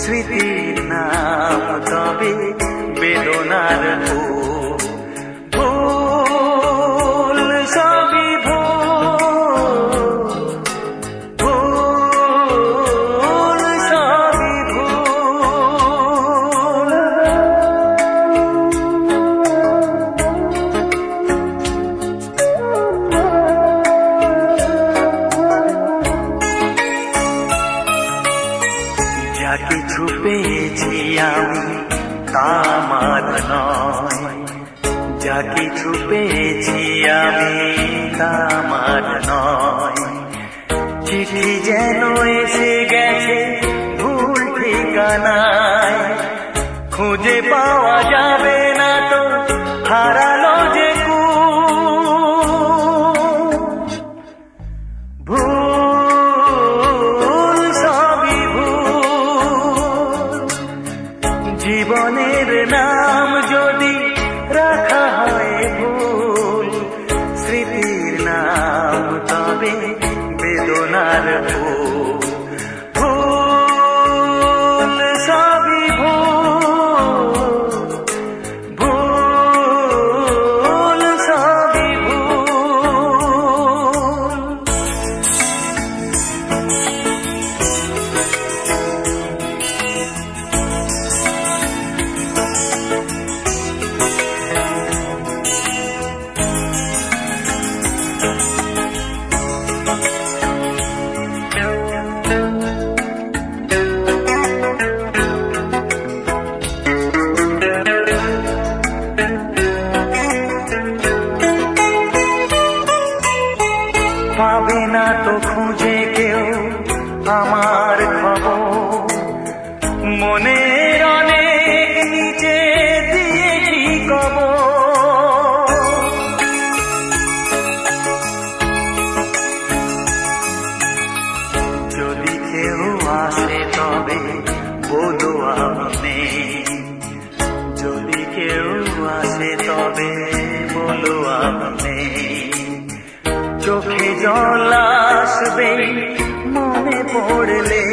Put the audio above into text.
স্মৃতির নাম তবে বেদনার ভুল সবই ভুল সবই ভুল। যা কিছু পেয়েছি আমি তা আমার নয়, যা কিছু পেয়েছি আমি তা আমার নয়। চিঠি যেন এসে গেছে ভুল ঠিকানায়, খুঁজে পাওয়া যাবে না তো হারালো যে ভুল সবই ভুল। জীবনের নাম যদি রাখা হয় ভুল, স্মৃতির নাম তবে বেদনার ভুল। ভুল সবই ভুল, ভুল সবই ভুল। পাবে না তো খুঁজে কেউ আমার খবর, মনের অনেক নিচে দিয়েছি কবর। যদি কেউ আসে তবে বলো আমি, যদি কেউ আসে তবে বলো আমি। চোখে জল আসবে মনে পড়লে,